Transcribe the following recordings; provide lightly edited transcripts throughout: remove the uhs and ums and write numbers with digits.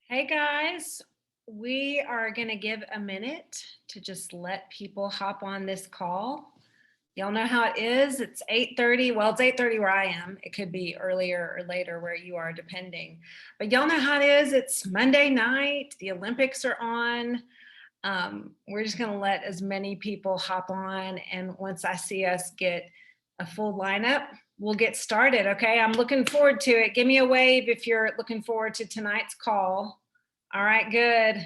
Hey guys, we are going to give a minute to just let people hop on this call. Y'all know how it is. It's 8:30. Well, it's 8:30 where I am. It could be earlier or later where you are, depending. But y'all know how it is. It's Monday night. The Olympics are on. We're just going to let as many people hop on. And once I see us get a full lineup, we'll get started. Okay. I'm looking forward to it. Give me a wave if you're looking forward to tonight's call. All right, good.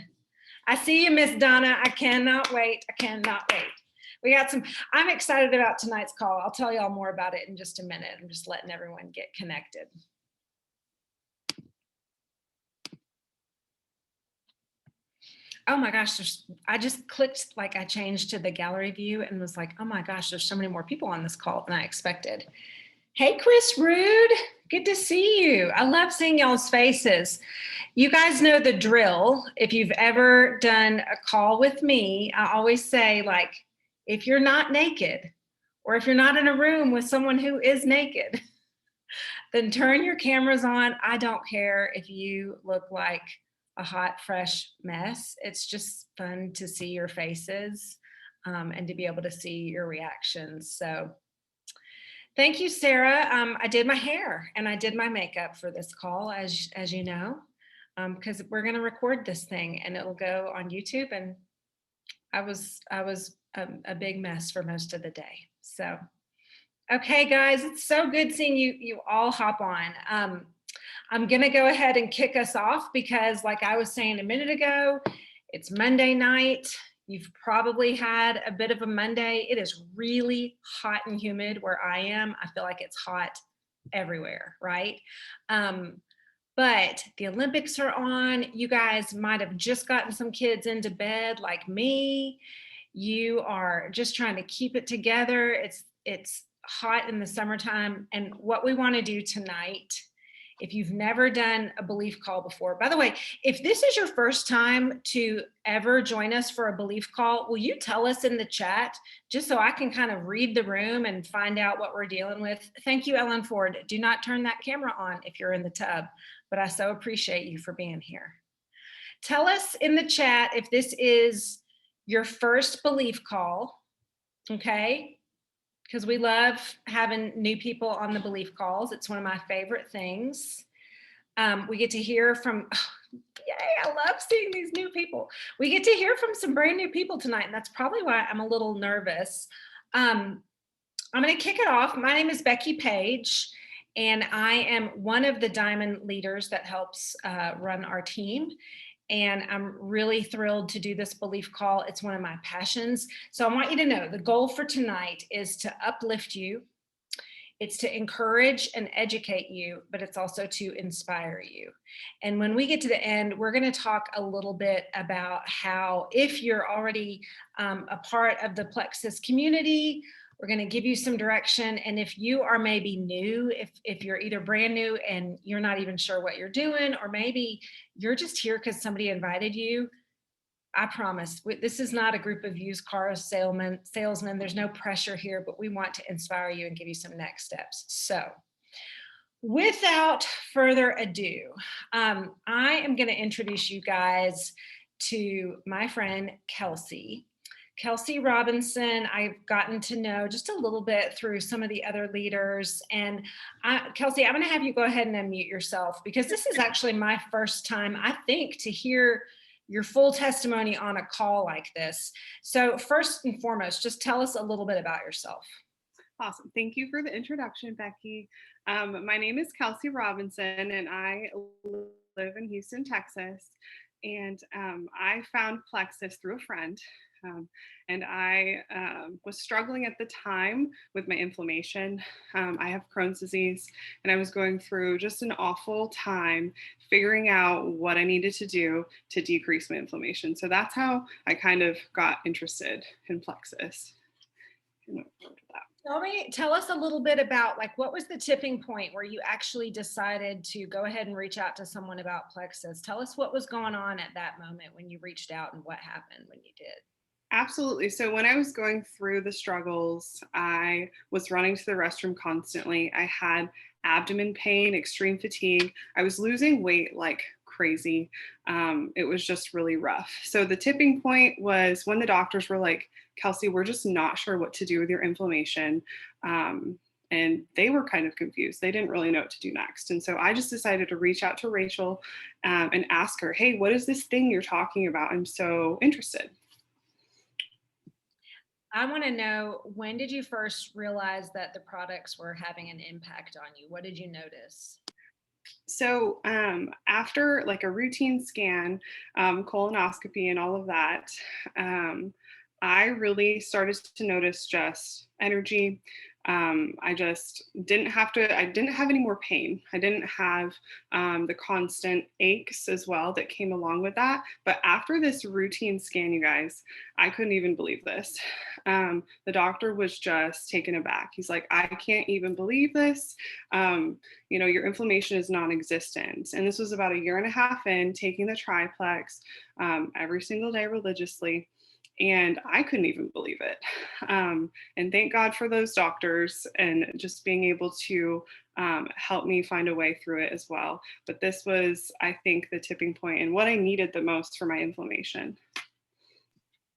I see you, Miss Donna. I cannot wait. I cannot wait. We got I'm excited about tonight's call. I'll tell y'all more about it in just a minute. I'm just letting everyone get connected. Oh my gosh, I just clicked, like I changed to the gallery view and was like, oh my gosh, there's so many more people on this call than I expected. Hey, Chris Rude, good to see you. I love seeing y'all's faces. You guys know the drill. If you've ever done a call with me, I always say, like, if you're not naked or if you're not in a room with someone who is naked, then turn your cameras on. I don't care if you look like a hot, fresh mess. It's just fun to see your faces and to be able to see your reactions. So thank you, Sarah. I did my hair and I did my makeup for this call, as you know, because we're going to record this thing and it'll go on YouTube. And I was a big mess for most of the day. So, okay, guys, it's so good seeing you all hop on. I'm going to go ahead and kick us off because, like I was saying a minute ago, it's Monday night. You've probably had a bit of a Monday. It is really hot and humid where I am. I feel like it's hot everywhere, right? But the Olympics are on. You guys might have just gotten some kids into bed like me. You are just trying to keep it together. It's hot in the summertime. And what we want to do tonight, if you've never done a belief call before, by the way, if this is your first time to ever join us for a belief call, will you tell us in the chat just so I can kind of read the room and find out what we're dealing with? Thank you, Ellen Ford. Do not turn that camera on if you're in the tub, but I so appreciate you for being here. Tell us in the chat if this is your first belief call, okay? Because we love having new people on the belief calls. It's one of my favorite things. We get to hear from, yay, I love seeing these new people. We get to hear from some brand new people tonight, and that's probably why I'm a little nervous. I'm going to kick it off. My name is Becky Page, and I am one of the Diamond leaders that helps run our team. And I'm really thrilled to do this belief call. It's one of my passions. So I want you to know the goal for tonight is to uplift you. It's to encourage and educate you, but it's also to inspire you. And when we get to the end, we're going to talk a little bit about how, if you're already a part of the Plexus community, we're going to give you some direction. And if you are maybe new, if you're either brand new and you're not even sure what you're doing, or maybe you're just here because somebody invited you, I promise, this is not a group of used car salesmen. There's no pressure here, but we want to inspire you and give you some next steps. So without further ado, I am going to introduce you guys to my friend, Kelcey. Kelcey Robinson, I've gotten to know just a little bit through some of the other leaders. And Kelcey, I'm going to have you go ahead and unmute yourself because this is actually my first time, I think, to hear your full testimony on a call like this. So first and foremost, just tell us a little bit about yourself. Awesome. Thank you for the introduction, Becky. My name is Kelcey Robinson, and I live in Houston, Texas. And I found Plexus through a friend. And I was struggling at the time with my inflammation. I have Crohn's disease, and I was going through just an awful time figuring out what I needed to do to decrease my inflammation. So that's how I kind of got interested in Plexus. Tell us a little bit about, like, what was the tipping point where you actually decided to go ahead and reach out to someone about Plexus? Tell us what was going on at that moment when you reached out and what happened when you did. Absolutely. So when I was going through the struggles, I was running to the restroom constantly. I had abdomen pain, extreme fatigue. I was losing weight like crazy. It was just really rough. So the tipping point was when the doctors were like, Kelcey, we're just not sure what to do with your inflammation. And they were kind of confused. They didn't really know what to do next. And so I just decided to reach out to Rachel and ask her, hey, what is this thing you're talking about? I'm so interested. I want to know, when did you first realize that the products were having an impact on you? What did you notice? So after like a routine scan, colonoscopy, and all of that, I really started to notice just energy. I just didn't have to. I didn't have any more pain. I didn't have the constant aches as well that came along with that. But after this routine scan, you guys, I couldn't even believe this. The doctor was just taken aback. He's like, I can't even believe this. Your inflammation is non-existent. And this was about a year and a half in, taking the triplex every single day religiously. And I couldn't even believe it. And thank God for those doctors and just being able to help me find a way through it as well. But this was, I think, the tipping point and what I needed the most for my inflammation.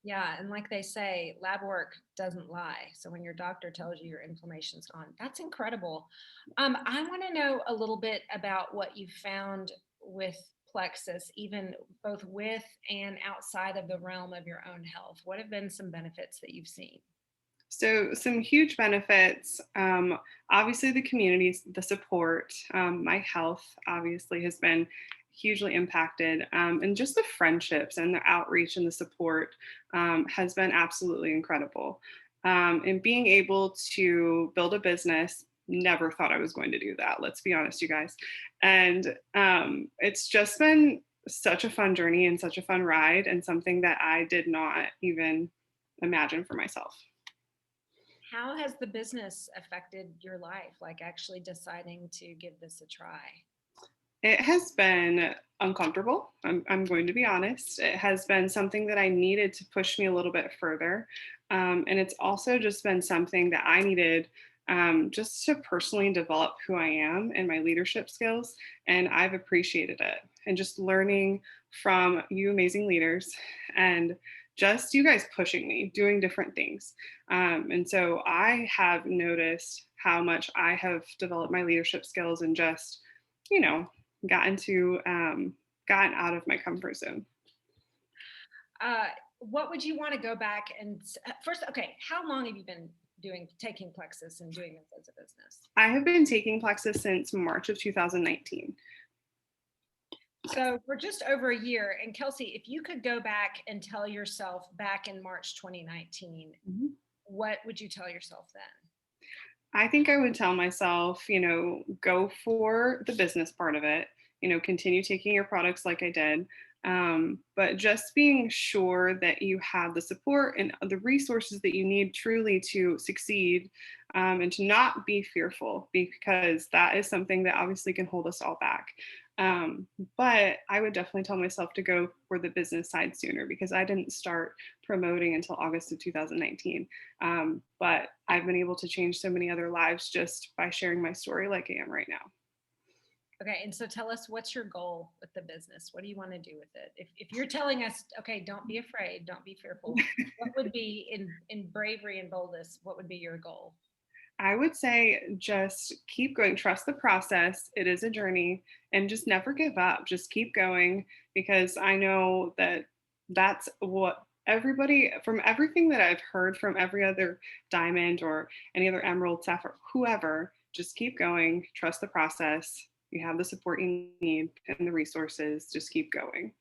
Yeah, and like they say, lab work doesn't lie. So when your doctor tells you your inflammation's gone, that's incredible. I want to know a little bit about what you found with Plexus, even both with and outside of the realm of your own health. What have been some benefits that you've seen? So, some huge benefits. Obviously, the communities, the support, my health obviously has been hugely impacted. And just the friendships and the outreach and the support has been absolutely incredible. And being able to build a business, never thought I was going to do that. Let's be honest, you guys. And it's just been such a fun journey and such a fun ride, and something that I did not even imagine for myself. How has the business affected your life, like actually deciding to give this a try? It has been uncomfortable. I'm going to be honest. It has been something that I needed to push me a little bit further. And it's also just been something that I needed just to personally develop who I am and my leadership skills. And I've appreciated it. And just learning from you amazing leaders and just you guys pushing me, doing different things. And so I have noticed how much I have developed my leadership skills and just, you know, gotten to gotten out of my comfort zone. Uh, what would you want to go back and first? Okay, how long have you been doing taking Plexus and doing this as a business? I have been taking Plexus since March of 2019. So for just over a year. And Kelcey, if you could go back and tell yourself back in March 2019, Mhm. what would you tell yourself then? I think I would tell myself, go for the business part of it, continue taking your products like I did. But just being sure that you have the support and the resources that you need truly to succeed, and to not be fearful, because that is something that obviously can hold us all back. Um, but I would definitely tell myself to go for the business side sooner, because I didn't start promoting until August of 2019. But I've been able to change so many other lives just by sharing my story like I am right now. Okay, and so tell us, what's your goal with the business? What do you want to do with it? If you're telling us, okay, don't be afraid, don't be fearful, what would be in bravery and boldness, what would be your goal? I would say just keep going, trust the process. It is a journey, and just never give up. Just keep going, because I know that that's what everybody, from everything that I've heard from every other diamond or any other emerald, sapphire, whoever, just keep going, trust the process. You have the support you need and the resources. Just keep going.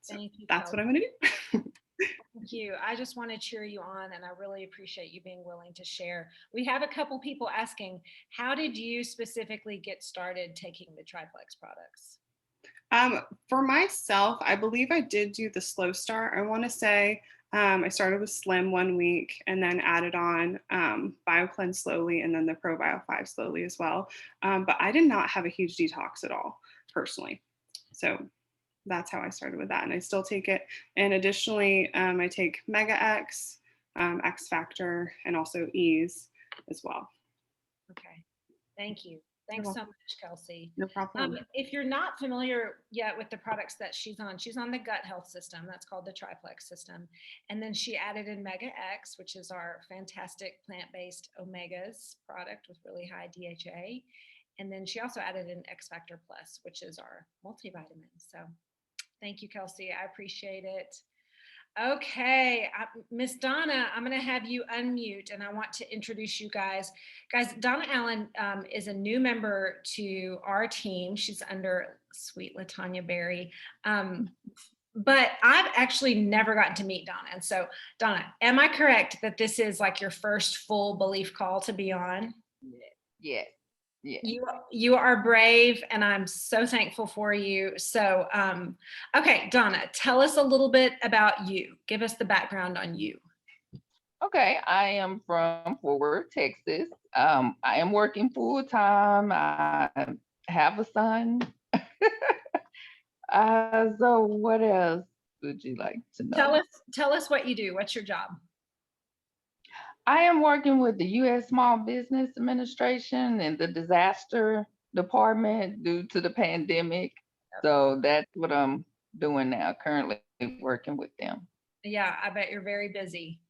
So Thank you, that's Kelcey. what I'm going to do. Thank you. I just want to cheer you on, and I really appreciate you being willing to share. We have a couple people asking, how did you specifically get started taking the triplex products? For myself, I believe I did do the slow start. I want to say I started with Slim 1 week and then added on BioCleanse slowly, and then the ProBio 5 slowly as well. But I did not have a huge detox at all personally. So that's how I started with that. And I still take it. And additionally, I take Mega X, X Factor, and also Ease as well. Okay. Thank you. Thanks so much, Kelcey. No problem. If you're not familiar yet with the products that she's on the gut health system. That's called the triplex system. And then she added in Mega X, which is our fantastic plant-based omegas product with really high DHA. And then she also added in X Factor Plus, which is our multivitamin. So thank you, Kelcey. I appreciate it. Okay, Miss Donna, I'm going to have you unmute and I want to introduce you guys. Guys, Donna Allen is a new member to our team. She's under sweet LaTanya Berry. But I've actually never gotten to meet Donna. And so, Donna, am I correct that this is like your first full belief call to be on? Yes. Yeah. You are brave, and I'm so thankful for you. So, okay, Donna, tell us a little bit about you. Give us the background on you. Okay, I am from Fort Worth, Texas. I am working full time. I have a son. So what else would you like to know? Tell us what you do. What's your job? I am working with the U.S. Small Business Administration and the disaster department due to the pandemic. So that's what I'm doing now, currently working with them. Yeah, I bet you're very busy.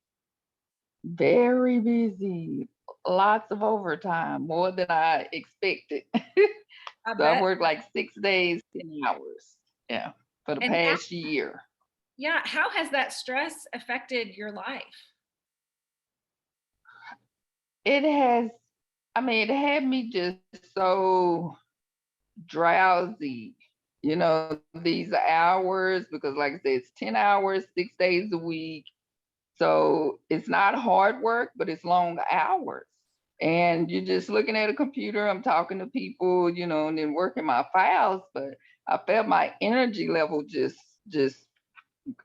Very busy. Lots of overtime, more than I expected. I worked like 6 days, 10 hours. Yeah, for the past year. Yeah, how has that stress affected your life? It has, it had me just so drowsy, these hours, because like I said, it's 10 hours, 6 days a week. So it's not hard work, but it's long hours. And you're just looking at a computer, I'm talking to people, and then working my files, but I felt my energy level just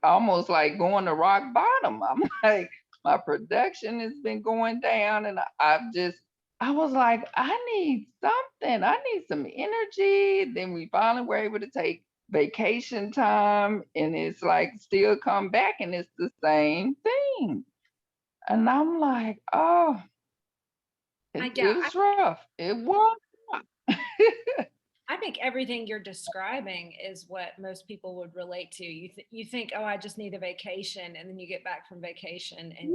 almost like going to rock bottom. I'm like, my production has been going down, and I was like, I need something. I need some energy. Then we finally were able to take vacation time, and it's like still come back and it's the same thing. And I'm like, oh, it was rough. It was rough. I think everything you're describing is what most people would relate to. You think, oh, I just need a vacation, and then you get back from vacation and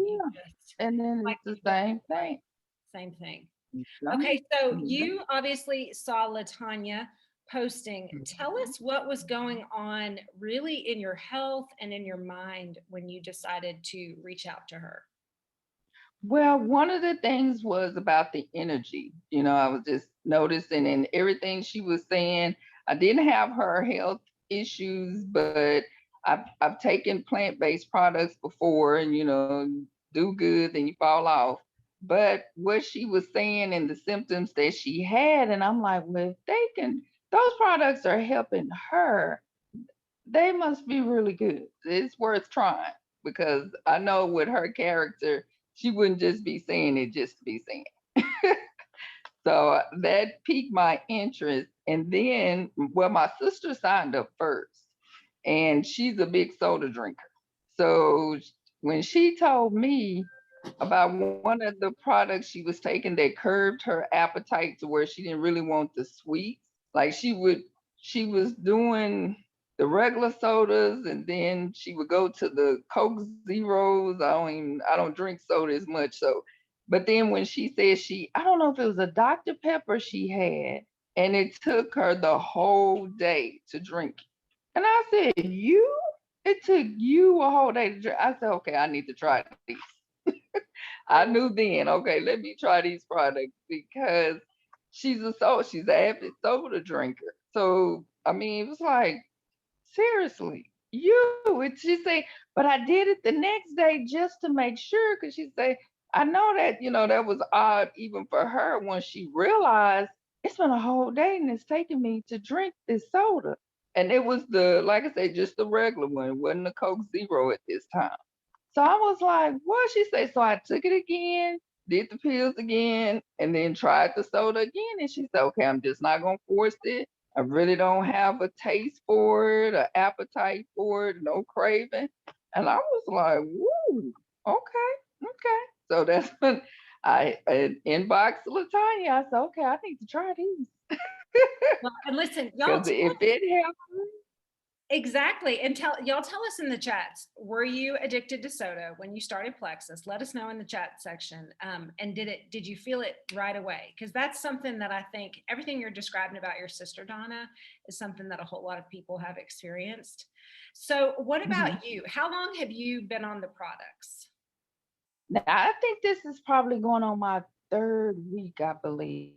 and then it's the same thing. Same thing. Okay, so you obviously saw LaTanya posting. Tell us what was going on really in your health and in your mind when you decided to reach out to her. Well, one of the things was about the energy. I was just noticing and everything she was saying. I didn't have her health issues, but I've taken plant-based products before and, do good, then you fall off. But what she was saying and the symptoms that she had, and I'm like, well, if those products are helping her, they must be really good. It's worth trying, because I know with her character, she wouldn't just be saying it just to be saying it. So that piqued my interest. And then, well, my sister signed up first, and she's a big soda drinker. So when she told me about one of the products she was taking that curbed her appetite to where she didn't really want the sweets, like she was doing the regular sodas, and then she would go to the Coke Zeros. I don't drink soda as much. So, but then when she said I don't know if it was a Dr. Pepper she had, and it took her the whole day to drink. And I said, it took you a whole day to drink. I said, okay, I need to try these. I knew then, okay, let me try these products, because she's an avid soda drinker. So, it was like, seriously, she say, but I did it the next day just to make sure, because she say, I know that, that was odd even for her when she realized it's been a whole day and it's taking me to drink this soda. And it was like I said, just the regular one. It wasn't a Coke Zero at this time. So I was like, what? She said, so I took it again, did the pills again, and then tried the soda again. And she said, okay, I'm just not going to force it. I really don't have a taste for it, an appetite for it, no craving. And I was like, woo, okay. So that's when I inboxed Latanya. I said, okay, I need to try these. Well, and listen, y'all Because if it helps, exactly. And y'all tell us in the chats, were you addicted to soda when you started Plexus? Let us know in the chat section. And did you feel it right away? Because that's something that I think everything you're describing about your sister Donna is something that a whole lot of people have experienced. So what about you? How long have you been on the products? now I think this is probably going on my third week, I believe.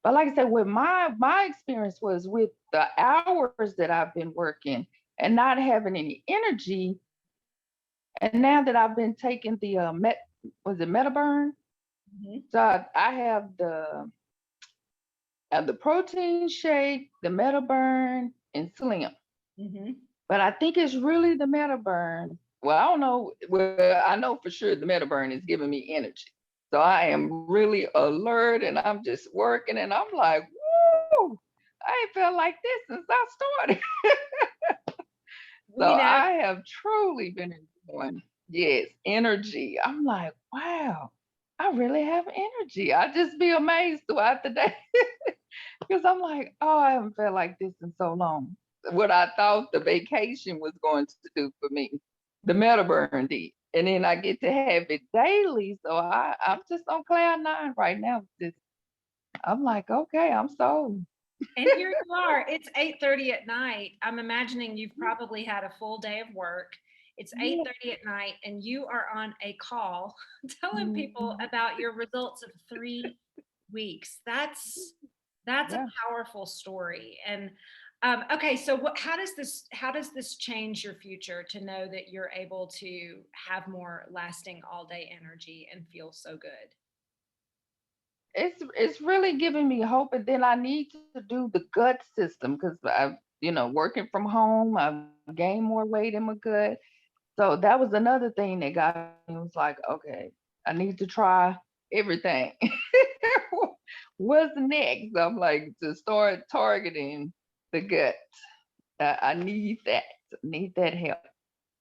But like I said, with my experience was with the hours that I've been working and not having any energy. And now that I've been taking the was it Metaburn? Mhm. So I have the protein shake, the Metaburn, and Slim. Mhm. But I think it's really the Metaburn. Well, I don't know. Well, I know for sure the Metaburn is giving me energy. So I am really alert and I'm just working and I'm like, woo, I ain't felt like this since I started. So You know, I have truly been enjoying, yes, energy. I'm like, wow, I really have energy. I just be amazed throughout the day because I'm like, oh, I haven't felt like this in so long. What I thought the vacation was going to do for me, the Metaburn did. And then I get to have it daily. So I'm just on cloud nine right now. Just, I'm like, okay, I'm sold. and here you are. It's 8:30 at night. I'm imagining you've probably had a full day of work. It's Yeah. 8:30 at night and you are on a call telling people Mhm. about your results of 3 weeks. That's a Yeah. powerful story. And okay, so how does this change your future to know that you're able to have more lasting all day energy and feel so good? It's really giving me hope, and then I need to do the gut system because I, working from home, I've gained more weight in my gut. So that was another thing that got me. It was like, okay, I need to try everything. What's next? I'm like to start targeting the gut. I need that. Need that help.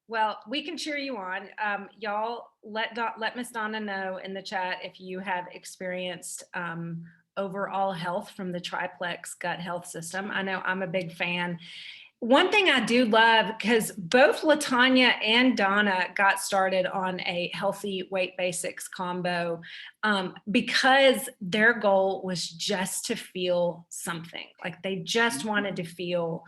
Well, we can cheer you on. Y'all let Miss Donna know in the chat if you have experienced overall health from the triplex gut health system. I know I'm a big fan. One thing I do love, because both Latanya and Donna got started on a healthy weight basics combo because their goal was just to feel something. Like they just wanted to feel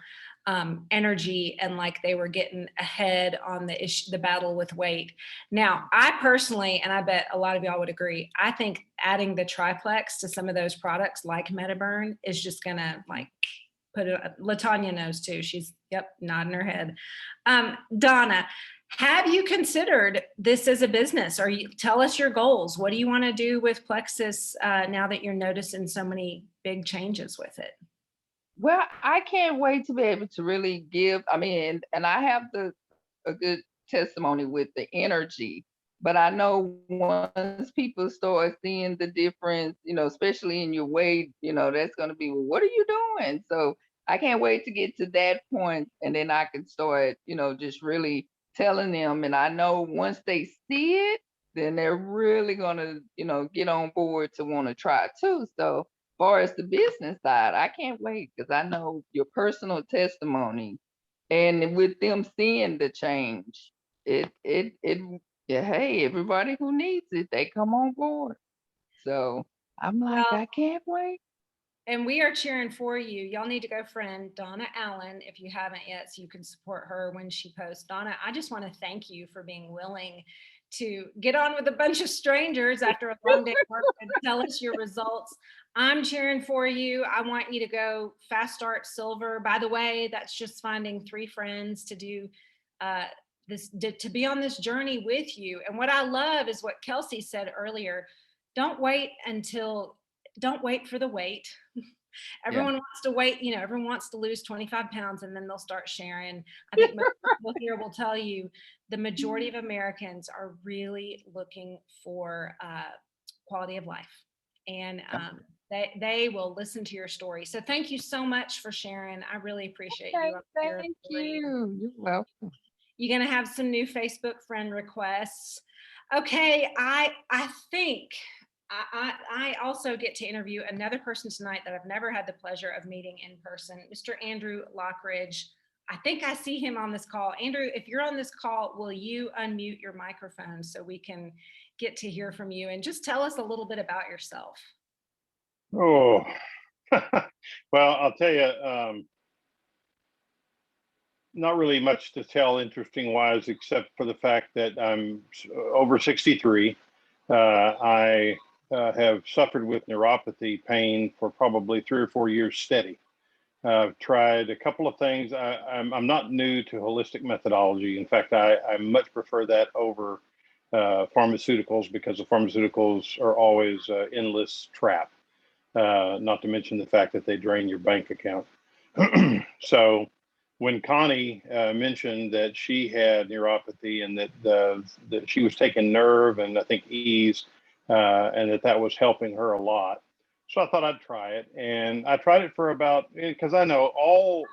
energy and like they were getting ahead on the battle with weight. Now, I personally, and I bet a lot of y'all would agree, I think adding the triplex to some of those products like Metaburn is just gonna like put it. Latanya knows too. She's nodding her head. Donna, have you considered this as a business? Or you tell us your goals. What do you want to do with Plexus now that you're noticing so many big changes with it? Well, I can't wait to be able to really give. I mean, and I have a good testimony with the energy, but I know once people start seeing the difference, especially in your weight, that's going to be, well, what are you doing? So I can't wait to get to that point, and then I can start, just really telling them. And I know once they see it, then they're really going to, get on board to want to try too. So far as the business side, I can't wait because I know your personal testimony and with them seeing the change, it yeah, hey, everybody who needs it, they come on board. So I'm like, Well, I can't wait. and we are cheering for you. Y'all need to go friend Donna Allen if you haven't yet, so you can support her when she posts. Donna, I just want to thank you for being willing to get on with a bunch of strangers after a long day of work and tell us your results. I'm cheering for you. I want you to go fast start silver. By the way, that's just finding 3 friends to do uh, this, to be on this journey with you. And what I love is what Kelcey said earlier. Don't wait until, don't wait for the wait. Yeah. Everyone wants to wait, everyone wants to lose 25 pounds and then they'll start sharing. I think most people here will tell you the majority of Americans are really looking for quality of life. And they will listen to your story. So thank you so much for sharing. I really appreciate Okay, you. I'm here thank for you. you. You're welcome. You're going to have some new Facebook friend requests. Okay, I think I also get to interview another person tonight that I've never had the pleasure of meeting in person, Mr. Andrew Lockridge. I think I see him on this call. Andrew, if you're on this call, will you unmute your microphone so we can get to hear from you, and just tell us a little bit about yourself? Oh, well, I'll tell you, not really much to tell interesting wise, except for the fact that I'm over 63. I have suffered with neuropathy pain for probably 3 or 4 years steady. I've tried a couple of things. I'm not new to holistic methodology. In fact, I much prefer that over pharmaceuticals, because the pharmaceuticals are always an endless trap, not to mention the fact that they drain your bank account. So when Connie mentioned that she had neuropathy and that she was taking nerve and I think ease, and that was helping her a lot. So I thought I'd try it, and I tried it for about, because I know all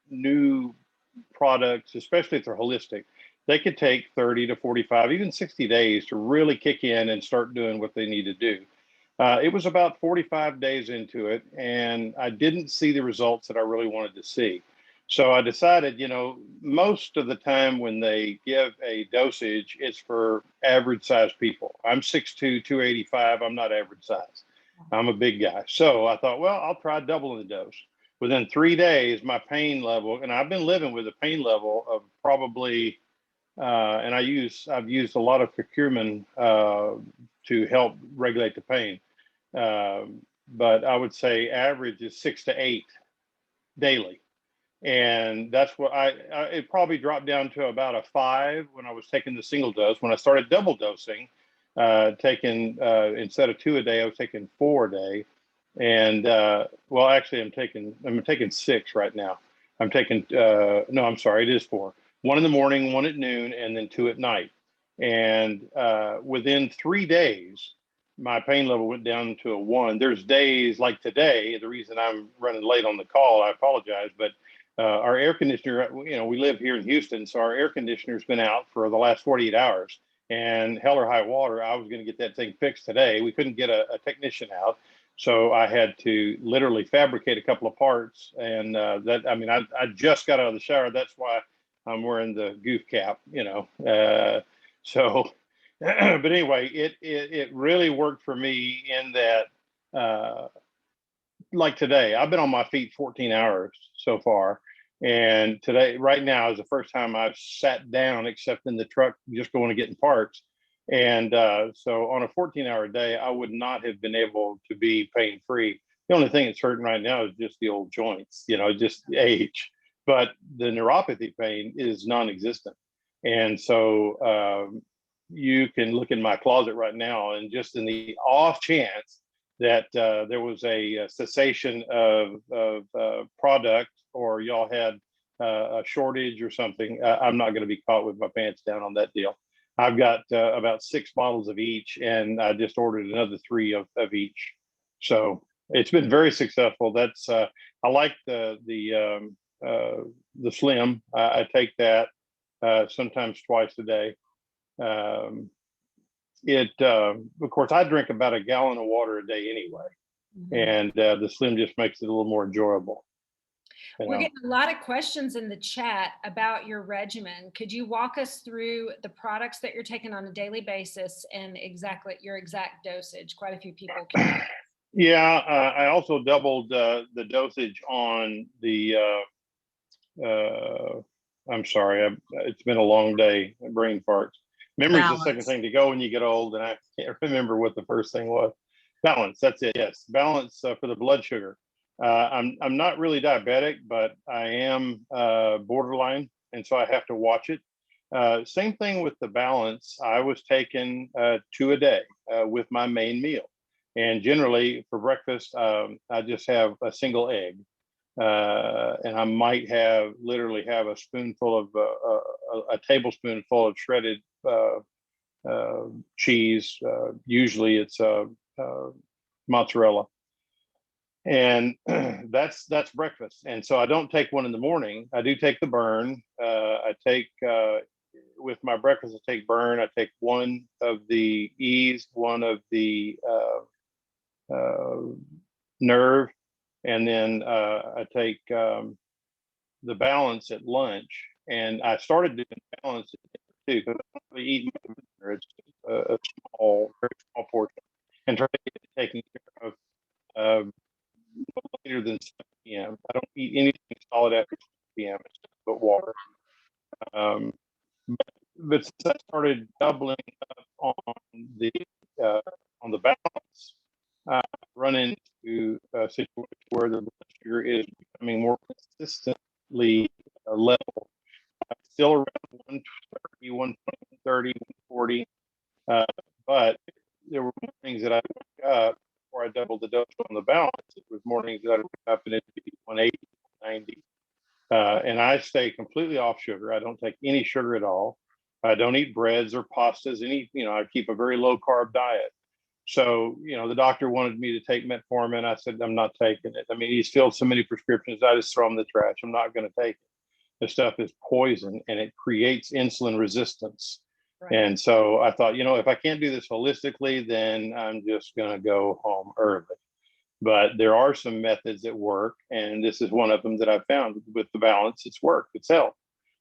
new products, especially if they're holistic, they could take 30 to 45, even 60 days to really kick in and start doing what they need to do. It was about 45 days into it, and I didn't see the results that I really wanted to see. So I decided, most of the time when they give a dosage, it's for average size people. I'm 6'2", 285. I'm not average size. I'm a big guy. So I thought, well, I'll try doubling the dose. Within 3 days, my pain level, and I've been living with a pain level of probably, and I've used a lot of curcumin to help regulate the pain. But I would say average is 6 to 8 daily. And that's what it probably dropped down to about a 5 when I was taking the single dose. When I started double dosing, taking instead of 2 a day, I was taking 4 a day. And well, actually, I'm taking 6 right now. I'm taking no, I'm sorry, it is 4. 1 in the morning, 1 at noon, and then 2 at night. And within 3 days, my pain level went down to a 1. There's days like today. The reason I'm running late on the call, I apologize, but our air conditioner, we live here in Houston, so our air conditioner's been out for the last 48 hours. And hell or high water, I was going to get that thing fixed today. We couldn't get a technician out, so I had to literally fabricate a couple of parts. And I just got out of the shower. That's why I'm wearing the goof cap, So, but anyway, it really worked for me in that. Like today, I've been on my feet 14 hours so far. And today, right now, is the first time I've sat down, except in the truck, just going to getting parts. And so on a 14-hour day, I would not have been able to be pain free. The only thing that's hurting right now is just the old joints, just age. But the neuropathy pain is non existent. And so you can look in my closet right now, and just in the off chance that there was a cessation of product, or y'all had a shortage or something, I'm not going to be caught with my pants down on that deal. I've got about 6 bottles of each, and I just ordered another 3 of each. So it's been very successful. That's I like the Slim. I take that sometimes twice a day. Of course, I drink about a gallon of water a day anyway, and the Slim just makes it a little more enjoyable. We're getting a lot of questions in the chat about your regimen. Could you walk us through the products that you're taking on a daily basis and exactly your exact dosage? Quite a few people can. Yeah, I also doubled the dosage on the. I'm sorry, it's been a long day. Brain farts. Memory's the second thing to go when you get old, and I can't remember what the first thing was. Balance, that's it. Yes, balance for the blood sugar. I'm not really diabetic, but I am borderline, and so I have to watch it. Same thing with the balance. I was taking 2 a day with my main meal, and generally for breakfast, I just have a single egg. And I might literally have a spoonful of a tablespoonful of shredded cheese. Usually it's mozzarella, and that's breakfast. And so I don't take one in the morning. I do take the burn. I take with my breakfast, I take Burn. I take one of the E's, one of the Nerve, and then I take the Balance at lunch. And I started doing Balance at dinner too, because I don't really eat much for dinner. It's a small, very small portion, and try to get it taken care of no later than 7 p.m. I don't eat anything solid after 7 p.m. It's just but water. Um, but since I started doubling up uh, on the Balance, I run into a situation where the blood sugar is becoming more consistently level. I'm still around 130, 120, 130, 140, but there were mornings that I woke up before I doubled the dose on the Balance. It was mornings that I woke up and it'd be 180, 190. And I stay completely off sugar. I don't take any sugar at all. I don't eat breads or pastas. I keep a very low carb diet. So, the doctor wanted me to take metformin. I said, I'm not taking it. I mean, he's filled so many prescriptions. I just throw them in the trash. I'm not going to take it. The stuff is poison and it creates insulin resistance. Right. And so I thought, if I can't do this holistically, then I'm just going to go home early. But there are some methods that work, and this is one of them that I've found with the Balance. It's worked, it's helped.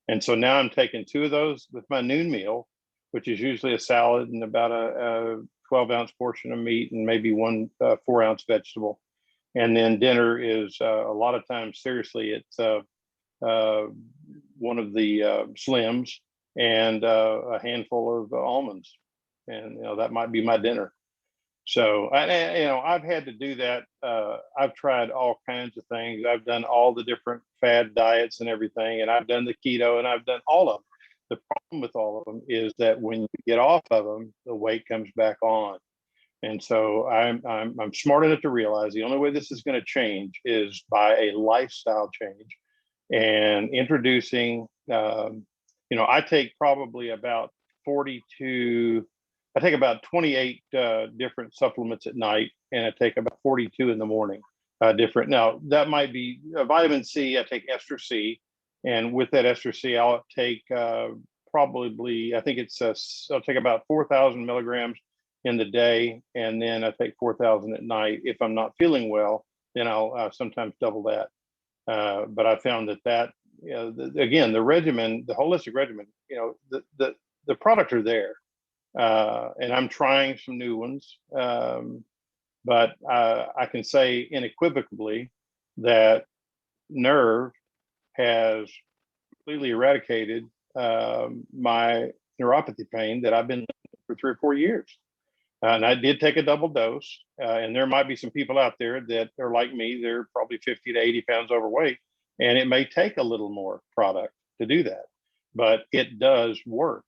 And so now I'm taking 2 of those with my noon meal, which is usually a salad and about a 12-ounce portion of meat and maybe one 4-ounce vegetable. And then dinner is a lot of times, seriously, it's one of the Slims and a handful of almonds. And, that might be my dinner. So, I've had to do that. I've tried all kinds of things. I've done all the different fad diets and everything, and I've done the keto, and I've done all of them. The problem with all of them is that when you get off of them, the weight comes back on. And so I'm smart enough to realize the only way this is going to change is by a lifestyle change and introducing. I take probably about 42. I take about 28 different supplements at night, and I take about 42 in the morning. Different. Now, that might be vitamin C. I take ester C, and with that ester C, I'll take probably, I think I'll take about 4,000 milligrams in the day, and then I take 4,000 at night. If I'm not feeling well, then I'll sometimes double that. But I found that again, the regimen, the holistic regimen, the products are there. And I'm trying some new ones, but I can say unequivocally that Nerve has completely eradicated my neuropathy pain that I've been living for 3 or 4 years. And I did take a double dose, and there might be some people out there that are like me. They're probably 50 to 80 pounds overweight, and it may take a little more product to do that, but it does work.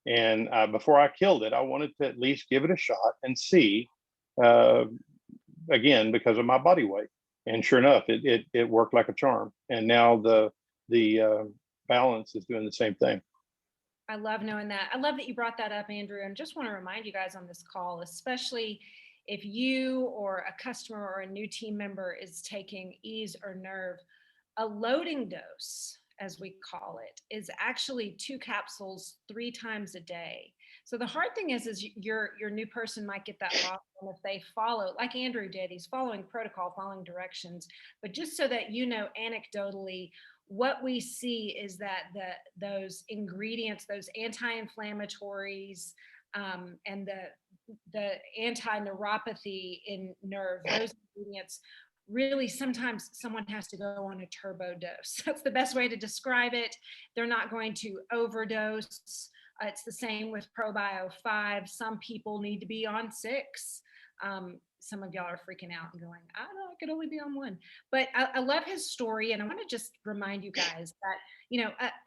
And before I killed it, I wanted to at least give it a shot and see, again, because of my body weight. And sure enough, it worked like a charm. And now the Balance is doing the same thing. I love knowing that. I love that you brought that up, Andrew. And just want to remind you guys on this call, especially if you or a customer or a new team member is taking Ease or Nerve, a loading dose, as we call it, is actually 2 capsules 3 times a day. So the hard thing is your new person might get that lost, and if they follow, like Andrew did, he's following protocol, following directions. But just so that anecdotally, what we see is that those ingredients, those anti-inflammatories, and the anti-neuropathy in Nerve, those ingredients, really sometimes someone has to go on a turbo dose. That's the best way to describe it. They're not going to overdose. It's the same with ProBio 5. Some people need to be on 6. Some of y'all are freaking out and going, I don't know, I could only be on 1. But I love his story. And I want to just remind you guys that,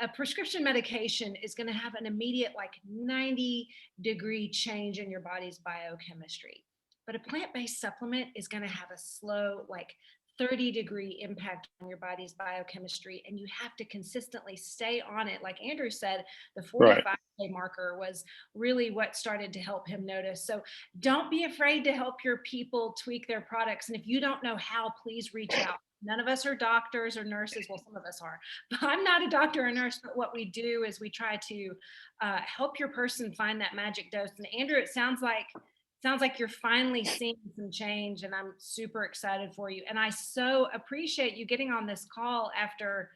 a prescription medication is going to have an immediate 90-degree change in your body's biochemistry. But a plant-based supplement is going to have a slow, 30-degree impact on your body's biochemistry, and you have to consistently stay on it. Like Andrew said, the 45-day marker was really what started to help him notice. So don't be afraid to help your people tweak their products. And if you don't know how, please reach out. None of us are doctors or nurses. Well, some of us are, but I'm not a doctor or nurse, but what we do is we try to help your person find that magic dose. And Andrew, it sounds like you're finally seeing some change, and I'm super excited for you. And I so appreciate you getting on this call after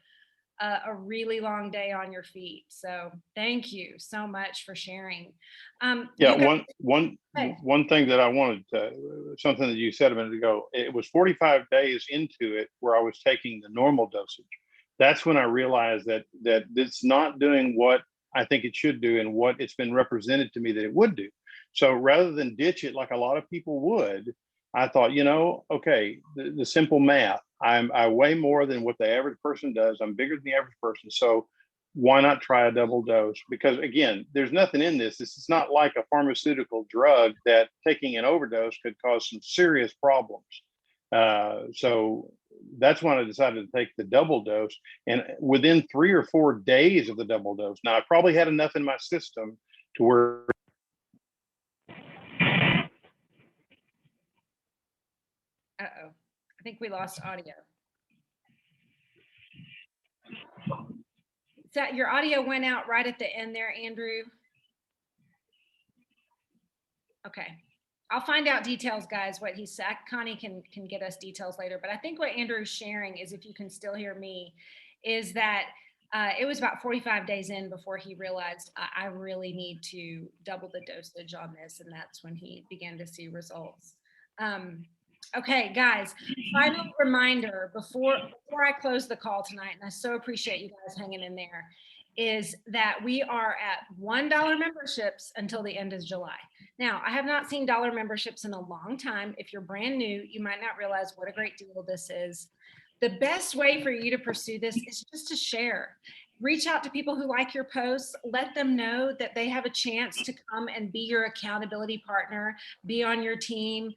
a really long day on your feet. So thank you so much for sharing. Yeah, guys, one thing that I wanted to, something that you said a minute ago, it was 45 days into it where I was taking the normal dosage. That's when I realized that it's not doing what I think it should do and what it's been represented to me that it would do. So rather than ditch it like a lot of people would, I thought, okay, the simple math, I weigh more than what the average person does. I'm bigger than the average person. So why not try a double dose? Because again, there's nothing in this. This is not like a pharmaceutical drug that taking an overdose could cause some serious problems. So that's when I decided to take the double dose. And within 3 or 4 days of the double dose, now I probably had enough in my system to where uh-oh, I think we lost audio. So your audio went out right at the end there, Andrew. Okay. I'll find out details, guys, what he said. Connie can get us details later. But I think what Andrew's sharing is, if you can still hear me, is that it was about 45 days in before he realized I really need to double the dosage on this. And that's when he began to see results. Okay, guys, final reminder before I close the call tonight, and I so appreciate you guys hanging in there, is that we are at $1 memberships until the end of July. Now, I have not seen dollar memberships in a long time. If you're brand new, you might not realize what a great deal this is. The best way for you to pursue this is just to share. Reach out to people who like your posts. Let them know that they have a chance to come and be your accountability partner, be on your team,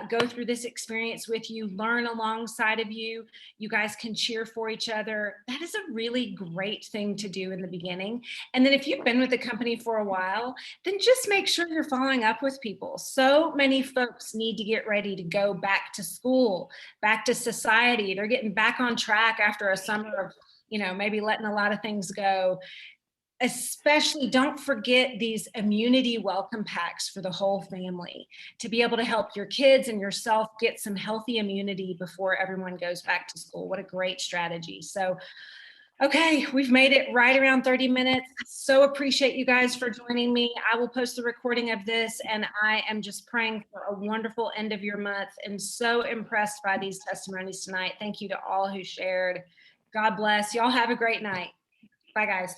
go through this experience with you, learn alongside of you. You guys can cheer for each other. That is a really great thing to do in the beginning. And then if you've been with the company for a while, then just make sure you're following up with people. So many folks need to get ready to go back to school, back to society. They're getting back on track after a summer of maybe letting a lot of things go. Especially don't forget these immunity welcome packs for the whole family to be able to help your kids and yourself get some healthy immunity before everyone goes back to school. What a great strategy. So, okay, we've made it right around 30 minutes. So appreciate you guys for joining me. I will post the recording of this, and I am just praying for a wonderful end of your month and so impressed by these testimonies tonight. Thank you to all who shared. God bless. Y'all have a great night. Bye, guys.